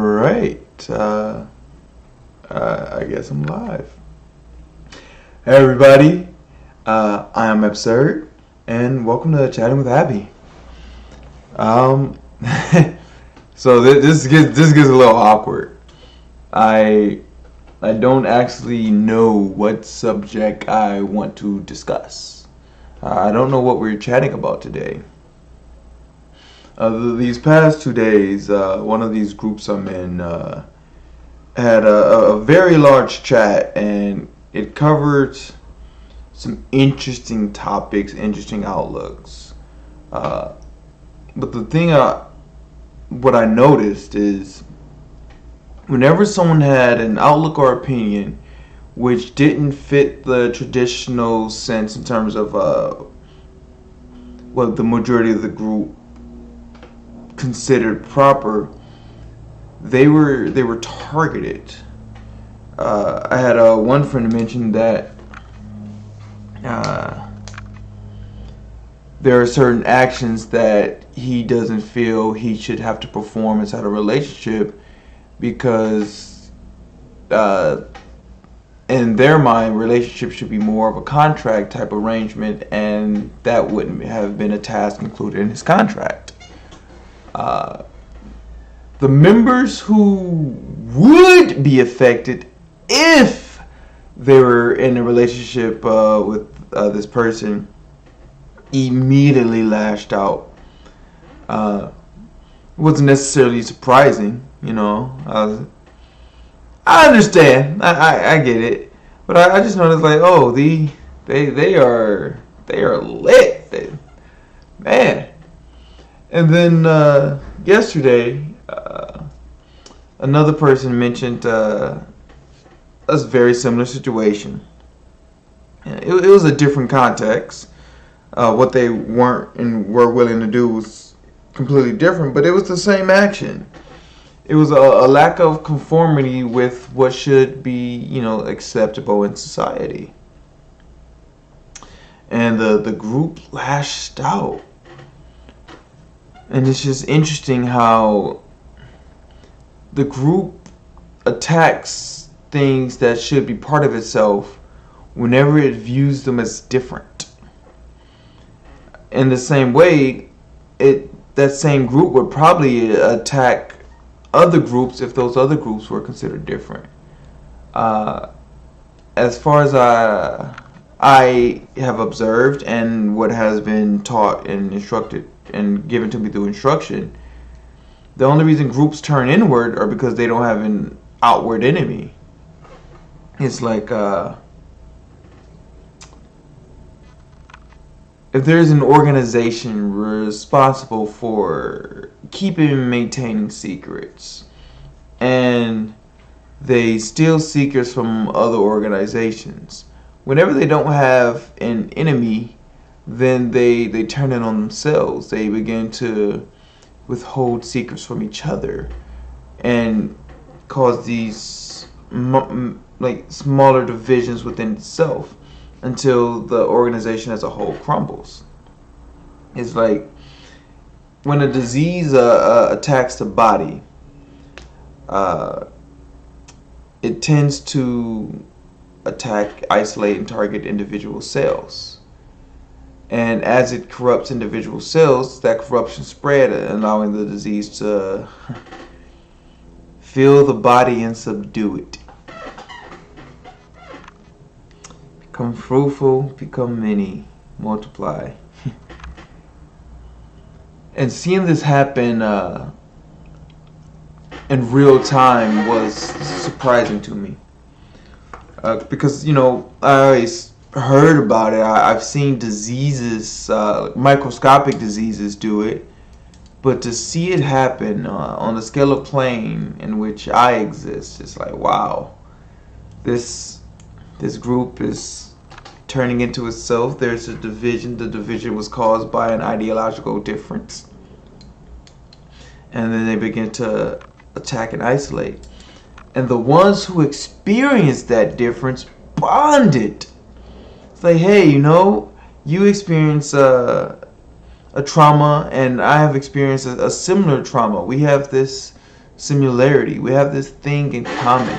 Alright, I guess I'm live. Hey everybody, I am Absird, and welcome to Chatting with Abby. So this gets a little awkward. I don't actually know what subject I want to discuss. I don't know what we're chatting about today. These past 2 days, one of these groups I'm in had a very large chat, and it covered some interesting topics, interesting outlooks. But the thing, what I noticed is whenever someone had an outlook or opinion which didn't fit the traditional sense in terms of what the majority of the group considered proper, they were targeted. I had one friend mention that there are certain actions that he doesn't feel he should have to perform inside a relationship because in their mind, relationship should be more of a contract type arrangement, and that wouldn't have been a task included in his contract. The members who would be affected if they were in a relationship with this person immediately lashed out. It wasn't necessarily surprising, you know. I understand, I get it, but I just noticed like, oh, they are lit, man. And then yesterday, another person mentioned a very similar situation. It was a different context. What they weren't and were willing to do was completely different, but it was the same action. It was a lack of conformity with what should be, acceptable in society. And the group lashed out. And it's just interesting how the group attacks things that should be part of itself whenever it views them as different. In the same way, that same group would probably attack other groups if those other groups were considered different. As far as I have observed and what has been taught and instructed and given to me through instruction, the only reason groups turn inward are because they don't have an outward enemy. It's like if there's an organization responsible for keeping and maintaining secrets, and they steal secrets from other organizations, whenever they don't have an enemy, then they turn it on themselves. They begin to withhold secrets from each other and cause these smaller divisions within itself until the organization as a whole crumbles. It's like when a disease attacks the body, it tends to attack, isolate, and target individual cells. And as it corrupts individual cells, that corruption spread, allowing the disease to fill the body and subdue it. Become fruitful, become many, multiply. And seeing this happen in real time was surprising to me. Because, I always heard about it. I've seen diseases, microscopic diseases do it. But to see it happen on the scale of plane in which I exist, it's like, wow. This group is turning into itself. There's a division. The division was caused by an ideological difference. And then they begin to attack and isolate. And the ones who experienced that difference bonded. It's like, hey, you experience a trauma, and I have experienced a similar trauma. We have this similarity. We have this thing in common.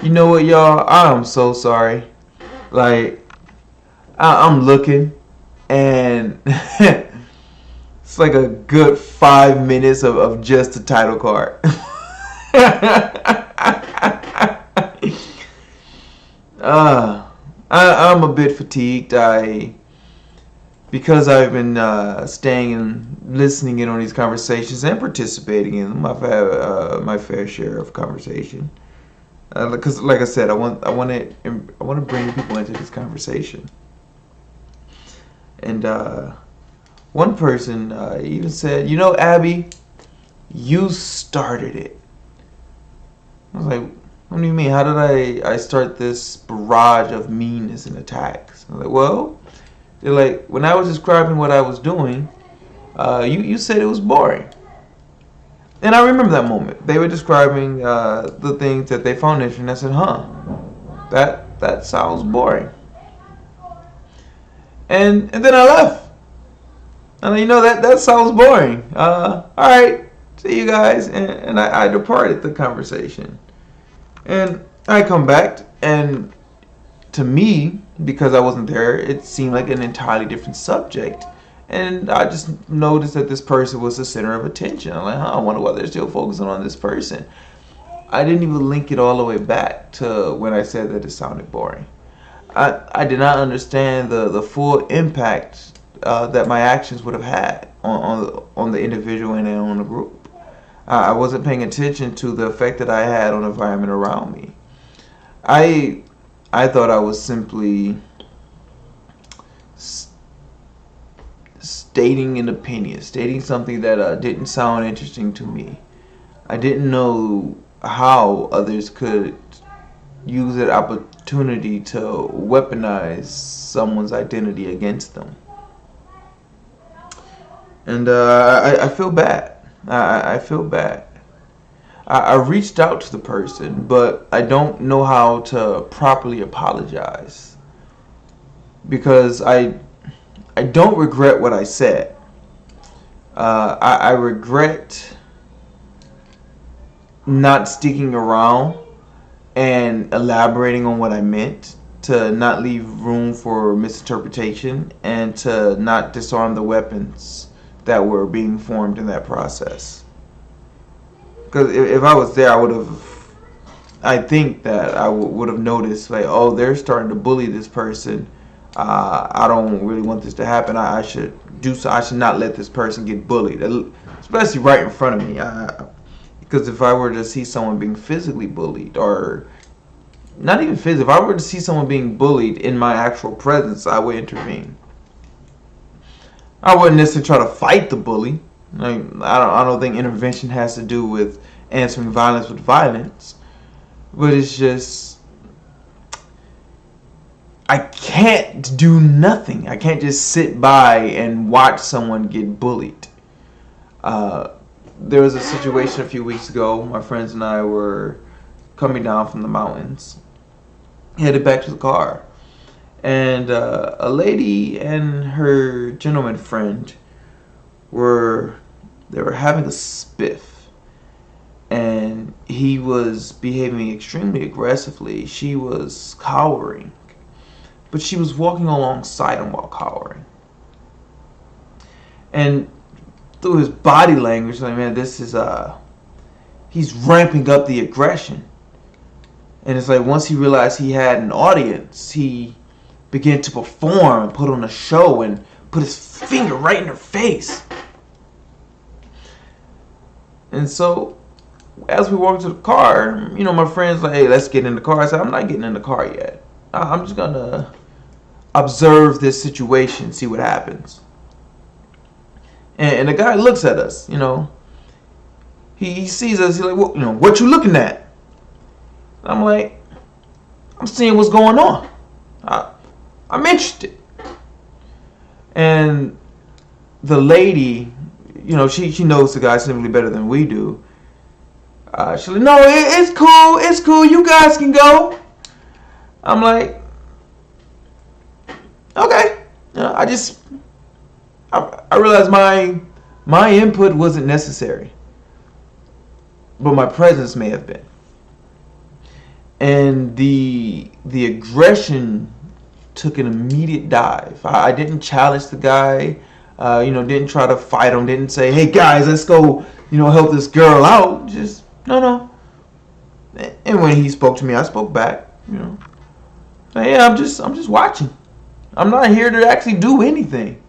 You know what, y'all? I am so sorry. Like, I'm looking, and it's like a good 5 minutes of just the title card. I'm a bit fatigued. Because I've been staying and listening in on these conversations and participating in them. I've had my fair share of conversation. Because, like I said, I want to bring people into this conversation. And one person even said, "You know, Abby, you started it." I was like, "What do you mean? How did I start this barrage of meanness and attacks?" I was like, "Well, they're like, when I was describing what I was doing, you said it was boring." And I remember that moment. They were describing the things that they found interesting. I said, "Huh, that sounds boring." And then I left. And you know, that sounds boring. All right, see you guys. And I departed the conversation. And I come back, and to me, because I wasn't there, it seemed like an entirely different subject. And I just noticed that this person was the center of attention. I'm like, I wonder why they're still focusing on this person. I didn't even link it all the way back to when I said that it sounded boring. I did not understand the full impact that my actions would have had on the individual and on the group. I wasn't paying attention to the effect that I had on the environment around me. I thought I was simply stating an opinion, stating something that didn't sound interesting to me. I didn't know how others could use that opportunity to weaponize someone's identity against them. And I feel bad. I feel bad. I reached out to the person, but I don't know how to properly apologize, because I don't regret what I said. I regret not sticking around and elaborating on what I meant, to not leave room for misinterpretation, and to not disarm the weapons that were being formed in that process. Because if I was there, I think that I would have noticed, like, oh, they're starting to bully this person. I don't really want this to happen. I should do so. I should not let this person get bullied, especially right in front of me. Because if I were to see someone being physically bullied, or not even physically, if I were to see someone being bullied in my actual presence, I would intervene. I wouldn't necessarily try to fight the bully. Like, I don't think intervention has to do with answering violence with violence, but it's just, I can't do nothing. I can't just sit by and watch someone get bullied. There was a situation a few weeks ago. My friends and I were coming down from the mountains, headed back to the car, and a lady and her gentleman friend were having a spiff, and he was behaving extremely aggressively. She was cowering, but she was walking alongside him while cowering. And through his body language, like, man, this is he's ramping up the aggression. And it's like, once he realized he had an audience, he began to perform and put on a show and put his finger right in her face. And so, as we walked to the car, you know, my friend's like, hey, let's get in the car. I said, I'm not getting in the car yet. I'm just going to observe this situation, see what happens. And the guy looks at us, you know. He sees us. He's like, well, you know, what you looking at? I'm like, I'm seeing what's going on. I'm interested. And the lady, you know, she knows the guy simply better than we do. She's like, no, it's cool. You guys can go. I'm like, okay. You know, I realized my input wasn't necessary. but my presence may have been. And the aggression took an immediate dive. I didn't challenge the guy, didn't try to fight him, didn't say, hey guys, let's go, help this girl out. Just, no. And when he spoke to me, I spoke back, Hey, I'm just watching. I'm not here to actually do anything.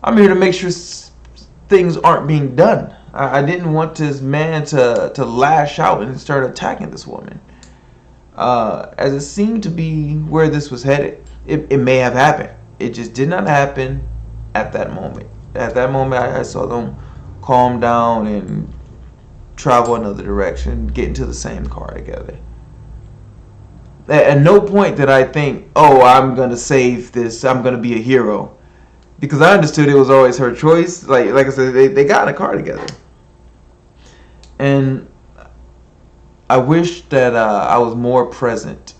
I'm here to make sure things aren't being done. I didn't want this man to lash out and start attacking this woman. As it seemed to be where this was headed. It may have happened. It just did not happen at that moment. At that moment, I saw them calm down and travel another direction, get into the same car together. At no point did I think, oh, I'm going to save this, I'm going to be a hero. Because I understood it was always her choice. Like I said, they got in a car together. And I wish that I was more present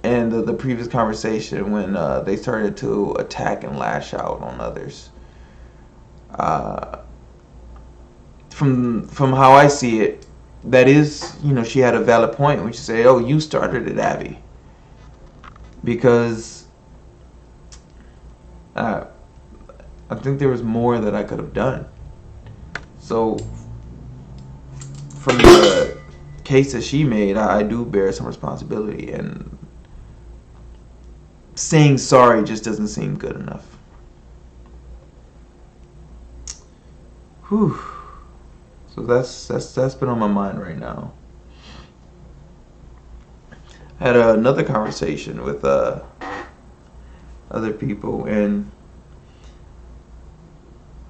in the previous conversation when they started to attack and lash out on others. From how I see it, that is, she had a valid point when she said, oh, you started it, Abby. Because I think there was more that I could have done. So from the case that she made, I do bear some responsibility, and saying sorry just doesn't seem good enough. Whew. So that's been on my mind right now. I had another conversation with other people, and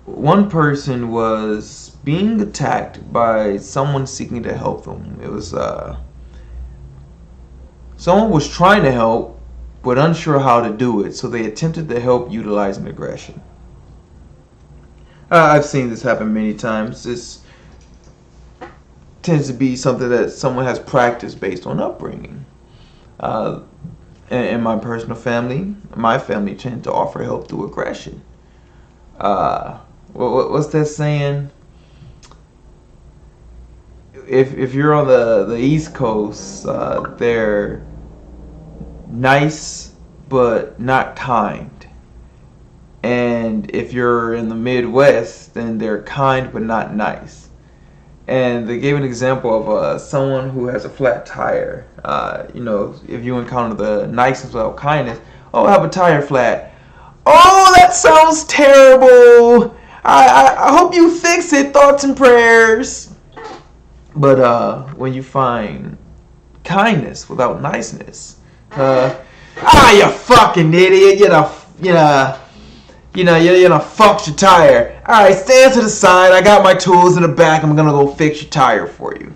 one person was being attacked by someone seeking to help them. It was someone was trying to help but unsure how to do it, so they attempted to help utilizing aggression. I've seen this happen many times. This tends to be something that someone has practiced based on upbringing. In my personal family, my family tend to offer help through aggression. What's that saying? If you're on the East Coast, they're nice but not kind. And if you're in the Midwest, then they're kind but not nice. And they gave an example of someone who has a flat tire. If you encounter the niceness without kindness, oh, I have a tire flat. Oh, that sounds terrible. I hope you fix it. Thoughts and prayers. But when you find kindness without niceness, you fucking idiot. You fucked your tire. Alright, stand to the side. I got my tools in the back. I'm gonna go fix your tire for you.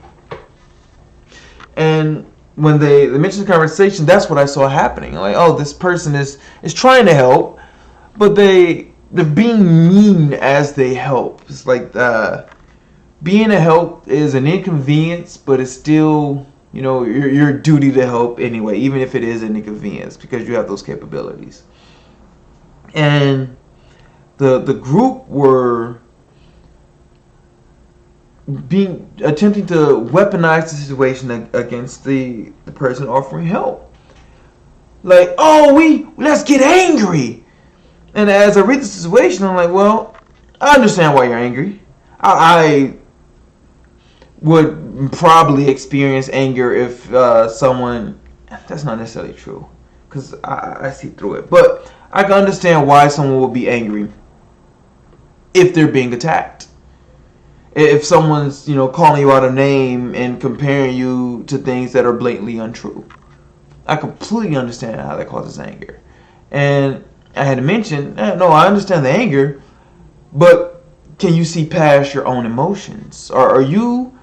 And when they mentioned the conversation, that's what I saw happening. Like, oh, this person is trying to help, but they're being mean as they help. It's like being a help is an inconvenience, but it's still, your duty to help anyway, even if it is an inconvenience, because you have those capabilities. And the group were attempting to weaponize the situation against the person offering help. Like, oh, let's get angry. And as I read the situation, I'm like, well, I understand why you're angry. I would probably experience anger if someone, that's not necessarily true, because I see through it, but I can understand why someone would be angry if they're being attacked. If someone's, calling you out a name and comparing you to things that are blatantly untrue. I completely understand how that causes anger. And I had to mention, no, I understand the anger, but can you see past your own emotions? Or are you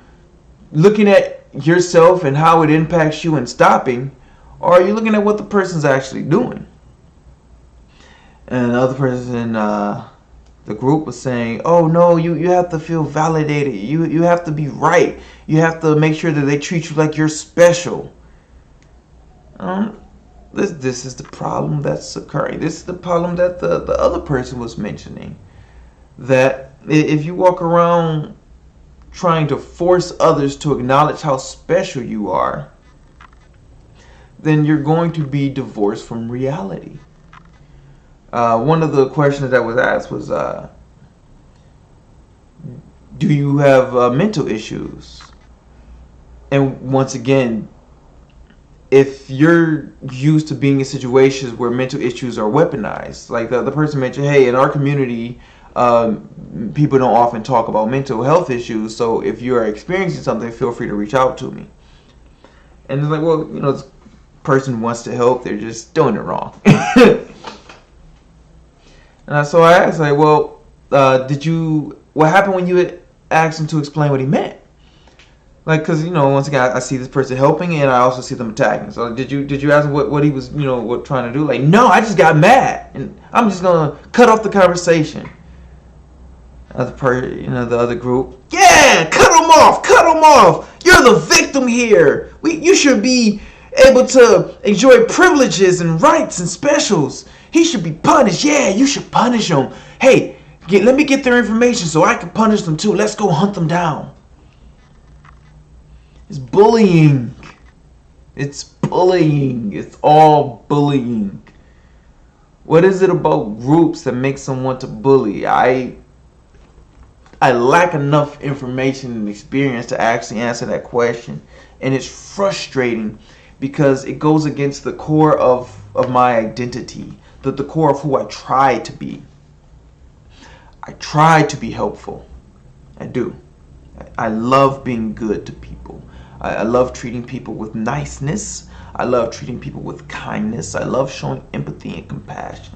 looking at yourself and how it impacts you and stopping? Or are you looking at what the person's actually doing? And the other person in the group was saying, oh no, you have to feel validated. You have to be right. You have to make sure that they treat you like you're special. This is the problem that's occurring. This is the problem that the other person was mentioning. That if you walk around trying to force others to acknowledge how special you are, then you're going to be divorced from reality. One of the questions that was asked was, do you have mental issues? And once again, if you're used to being in situations where mental issues are weaponized, like the person mentioned, hey, in our community, people don't often talk about mental health issues, so if you are experiencing something, feel free to reach out to me. And it's like, well, this person wants to help, they're just doing it wrong. And so I asked, like, well, what happened when you asked him to explain what he meant? Like, because, once again, I see this person helping and I also see them attacking. So did you ask him what he was, what trying to do? Like, no, I just got mad and I'm just going to cut off the conversation. The other group, yeah, cut him off. You're the victim here. You should be able to enjoy privileges and rights and specials. He should be punished. Yeah, you should punish him. Hey, let me get their information so I can punish them too. Let's go hunt them down. It's bullying. It's bullying. It's all bullying. What is it about groups that makes them want to bully? I lack enough information and experience to actually answer that question. And it's frustrating because it goes against the core of my identity, the core of who I try to be. I try to be helpful. I do. I love being good to people. I love treating people with niceness. I love treating people with kindness. I love showing empathy and compassion.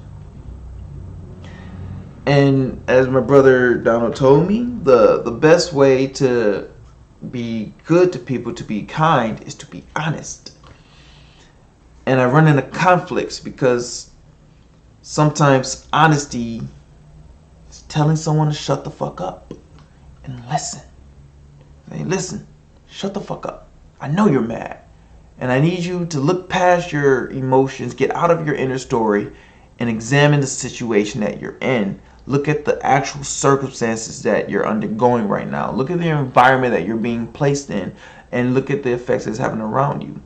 And as my brother Donald told me, the best way to be good to people, to be kind, is to be honest. And I run into conflicts because sometimes honesty is telling someone to shut the fuck up and listen. Hey, listen, shut the fuck up. I know you're mad. And I need you to look past your emotions, get out of your inner story, and examine the situation that you're in. Look at the actual circumstances that you're undergoing right now. Look at the environment that you're being placed in, and look at the effects it's having around you.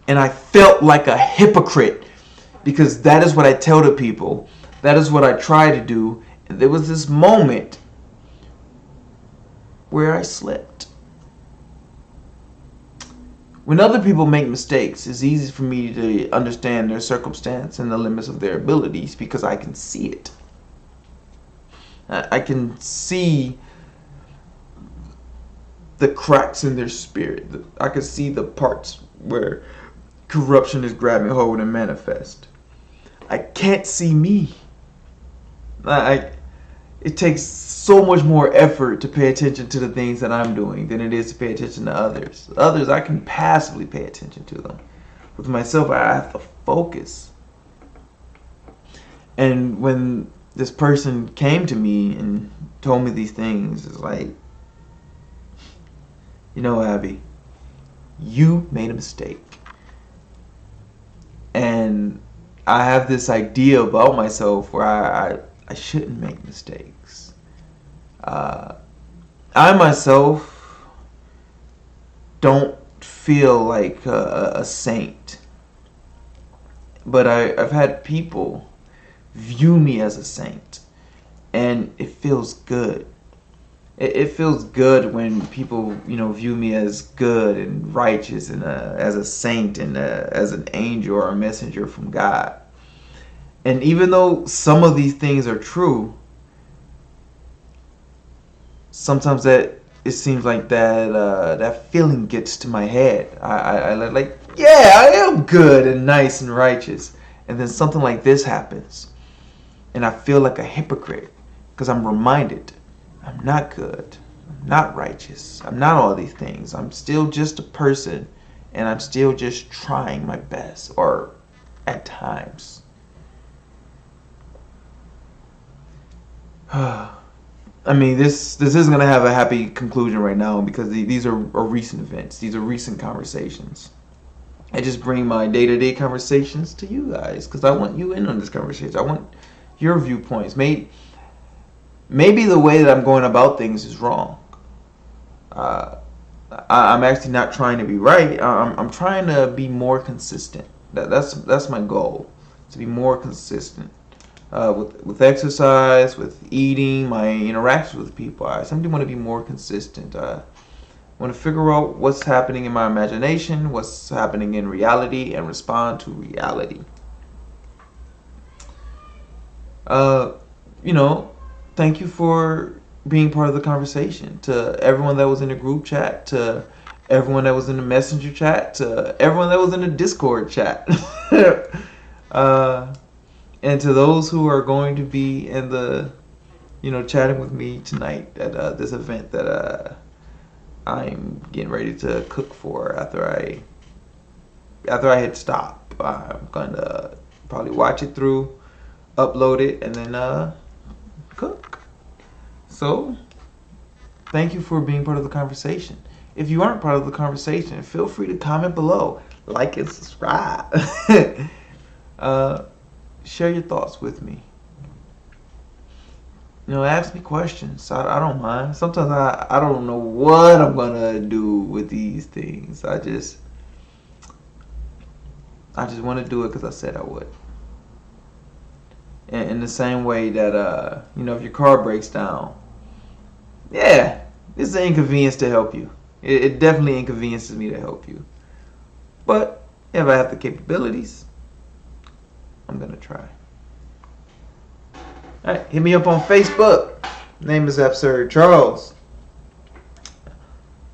And I felt like a hypocrite because that is what I tell to people. That is what I try to do. And there was this moment where I slipped. When other people make mistakes, it's easy for me to understand their circumstance and the limits of their abilities because I can see it. I can see the cracks in their spirit. I can see the parts where corruption is grabbing hold and manifest. I can't see me. It takes so much more effort to pay attention to the things that I'm doing than it is to pay attention to others. Others, I can passively pay attention to them. With myself, I have to focus. And when this person came to me and told me these things, it's like, Abby, you made a mistake. And I have this idea about myself where I shouldn't make mistakes. I myself don't feel like a saint, but I've had people view me as a saint, and it feels good. It feels good when people, view me as good and righteous and as a saint and as an angel or a messenger from God. And even though some of these things are true, sometimes it seems like that feeling gets to my head. I like, yeah, I am good and nice and righteous. And then something like this happens. And I feel like a hypocrite because I'm reminded I'm not good. I'm not righteous. I'm not all these things. I'm still just a person, and I'm still just trying my best, or at times. I mean, this isn't going to have a happy conclusion right now because these are recent events. These are recent conversations. I just bring my day-to-day conversations to you guys because I want you in on this conversation. I want your viewpoints. maybe the way that I'm going about things is wrong. Uh, I'm actually not trying to be right. I'm trying to be more consistent. That's my goal, to be more consistent with exercise, with eating, my interactions with people. I simply want to be more consistent. I want to figure out what's happening in my imagination, what's happening in reality, and respond to reality. Uh, you know, thank you for being part of the conversation. To everyone that was in the group chat, to everyone that was in the messenger chat, to everyone that was in the Discord chat, uh, and to those who are going to be in the, chatting with me tonight at this event that I'm getting ready to cook for after I hit stop. I'm gonna probably watch it through, upload it, and then cook. So, thank you for being part of the conversation. If you aren't part of the conversation, feel free to comment below, like and subscribe. Share your thoughts with me. Ask me questions. I don't mind. Sometimes I don't know what I'm gonna do with these things. I just want to do it because I said I would. In the same way that if your car breaks down, yeah, it's an inconvenience to help you. It definitely inconveniences me to help you. But if I have the capabilities, I'm gonna try. Alright, hit me up on Facebook. Name is Absird Charles.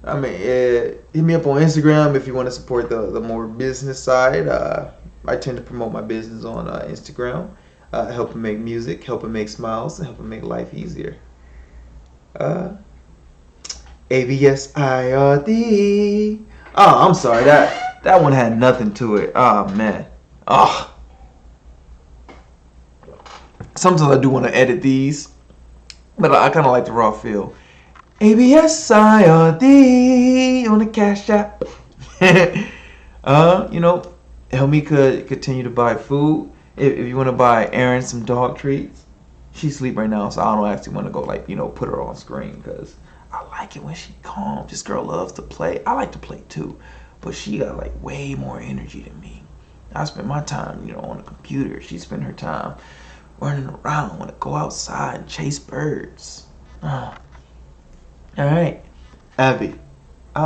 Hit me up on Instagram if you want to support the more business side. I tend to promote my business on Instagram, helping make music, helping make smiles, and helping make life easier. ABSIRD. Oh, I'm sorry. That one had nothing to it. Oh man. Oh. Sometimes I do want to edit these, but I kind of like the raw feel. ABSIRD on the Cashapp. Help me continue to buy food. If you want to buy Erin some dog treats, she's asleep right now, so I don't actually want to go put her on screen because I like it when she calm. This girl loves to play. I like to play too, but she got way more energy than me. I spend my time on the computer. She spend her time running around. Want to go outside and chase birds. All right, Abby.